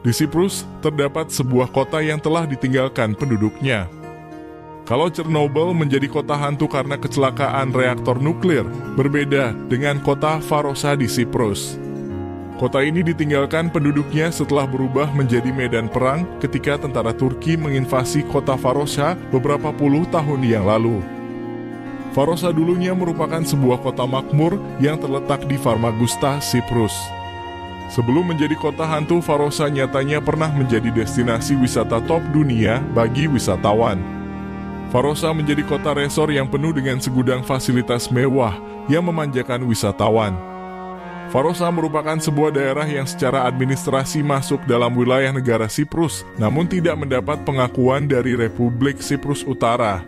Di Siprus, terdapat sebuah kota yang telah ditinggalkan penduduknya. Kalau Chernobyl menjadi kota hantu karena kecelakaan reaktor nuklir, berbeda dengan kota Varosa di Siprus. Kota ini ditinggalkan penduduknya setelah berubah menjadi medan perang ketika tentara Turki menginvasi kota Varosa beberapa puluh tahun yang lalu. Varosa dulunya merupakan sebuah kota makmur yang terletak di Famagusta, Siprus. Sebelum menjadi kota hantu, Varosa nyatanya pernah menjadi destinasi wisata top dunia bagi wisatawan. Varosa menjadi kota resor yang penuh dengan segudang fasilitas mewah yang memanjakan wisatawan. Varosa merupakan sebuah daerah yang secara administrasi masuk dalam wilayah negara Siprus, namun tidak mendapat pengakuan dari Republik Siprus Utara.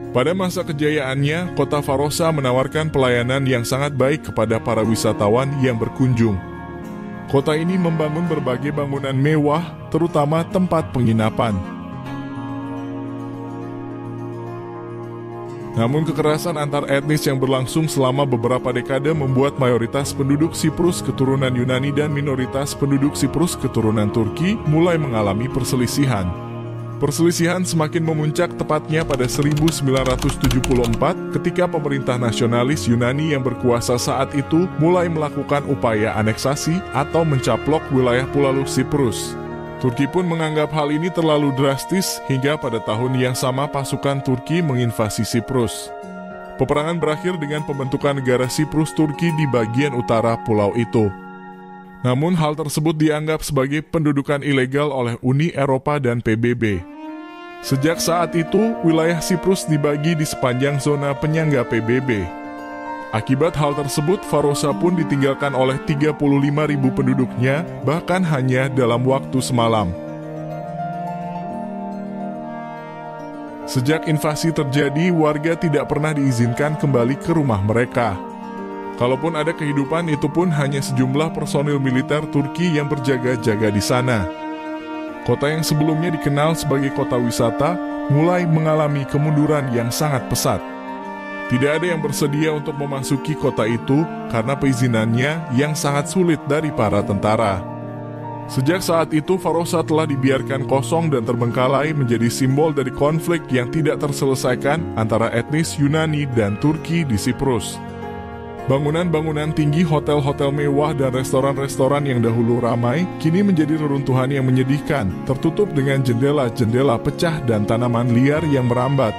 Pada masa kejayaannya, kota Varosa menawarkan pelayanan yang sangat baik kepada para wisatawan yang berkunjung. Kota ini membangun berbagai bangunan mewah, terutama tempat penginapan. Namun kekerasan antar etnis yang berlangsung selama beberapa dekade membuat mayoritas penduduk Siprus keturunan Yunani dan minoritas penduduk Siprus keturunan Turki mulai mengalami perselisihan. Perselisihan semakin memuncak tepatnya pada 1974 ketika pemerintah nasionalis Yunani yang berkuasa saat itu mulai melakukan upaya aneksasi atau mencaplok wilayah Pulau Siprus. Turki pun menganggap hal ini terlalu drastis hingga pada tahun yang sama pasukan Turki menginvasi Siprus. Peperangan berakhir dengan pembentukan negara Siprus Turki di bagian utara pulau itu. Namun hal tersebut dianggap sebagai pendudukan ilegal oleh Uni Eropa dan PBB. Sejak saat itu, wilayah Siprus dibagi di sepanjang zona penyangga PBB. Akibat hal tersebut, Varosa pun ditinggalkan oleh 35.000 penduduknya, bahkan hanya dalam waktu semalam. Sejak invasi terjadi, warga tidak pernah diizinkan kembali ke rumah mereka. Kalaupun ada kehidupan, itu pun hanya sejumlah personil militer Turki yang berjaga-jaga di sana. Kota yang sebelumnya dikenal sebagai kota wisata, mulai mengalami kemunduran yang sangat pesat. Tidak ada yang bersedia untuk memasuki kota itu karena perizinannya yang sangat sulit dari para tentara. Sejak saat itu, Varosa telah dibiarkan kosong dan terbengkalai menjadi simbol dari konflik yang tidak terselesaikan antara etnis Yunani dan Turki di Siprus. Bangunan-bangunan tinggi, hotel-hotel mewah, dan restoran-restoran yang dahulu ramai, kini menjadi reruntuhan yang menyedihkan, tertutup dengan jendela-jendela pecah dan tanaman liar yang merambat.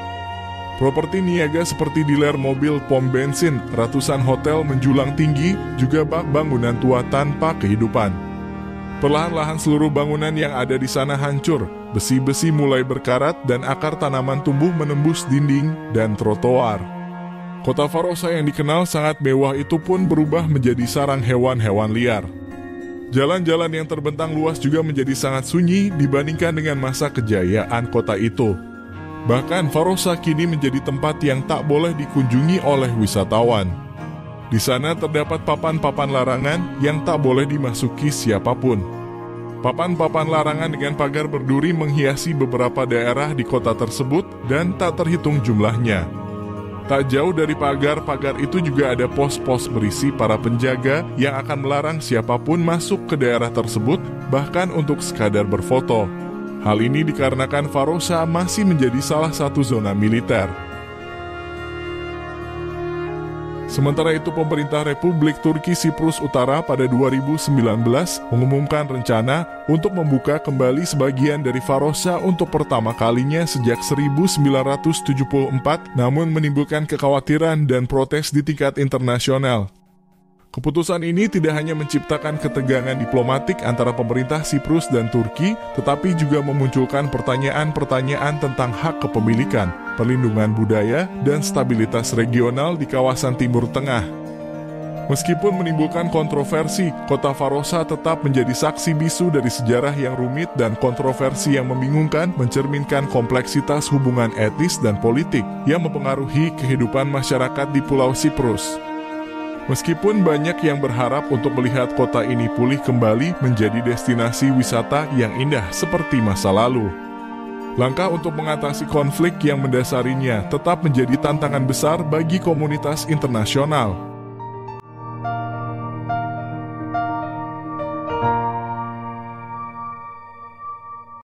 Properti niaga seperti dealer mobil, pom bensin, ratusan hotel menjulang tinggi, juga bak bangunan tua tanpa kehidupan. Perlahan-lahan seluruh bangunan yang ada di sana hancur, besi-besi mulai berkarat dan akar tanaman tumbuh menembus dinding dan trotoar. Kota Varosa yang dikenal sangat mewah itu pun berubah menjadi sarang hewan-hewan liar. Jalan-jalan yang terbentang luas juga menjadi sangat sunyi dibandingkan dengan masa kejayaan kota itu. Bahkan Varosa kini menjadi tempat yang tak boleh dikunjungi oleh wisatawan. Di sana terdapat papan-papan larangan yang tak boleh dimasuki siapapun. Papan-papan larangan dengan pagar berduri menghiasi beberapa daerah di kota tersebut dan tak terhitung jumlahnya. Tak jauh dari pagar-pagar itu juga ada pos-pos berisi para penjaga yang akan melarang siapapun masuk ke daerah tersebut, bahkan untuk sekadar berfoto. Hal ini dikarenakan Varosa masih menjadi salah satu zona militer. Sementara itu, pemerintah Republik Turki Siprus Utara pada 2019 mengumumkan rencana untuk membuka kembali sebagian dari Varosa untuk pertama kalinya sejak 1974, namun menimbulkan kekhawatiran dan protes di tingkat internasional. Keputusan ini tidak hanya menciptakan ketegangan diplomatik antara pemerintah Siprus dan Turki, tetapi juga memunculkan pertanyaan-pertanyaan tentang hak kepemilikan, perlindungan budaya, dan stabilitas regional di kawasan Timur Tengah. Meskipun menimbulkan kontroversi, kota Varosa tetap menjadi saksi bisu dari sejarah yang rumit dan kontroversi yang membingungkan, mencerminkan kompleksitas hubungan etnis dan politik yang mempengaruhi kehidupan masyarakat di Pulau Siprus. Meskipun banyak yang berharap untuk melihat kota ini pulih kembali menjadi destinasi wisata yang indah seperti masa lalu, langkah untuk mengatasi konflik yang mendasarinya tetap menjadi tantangan besar bagi komunitas internasional.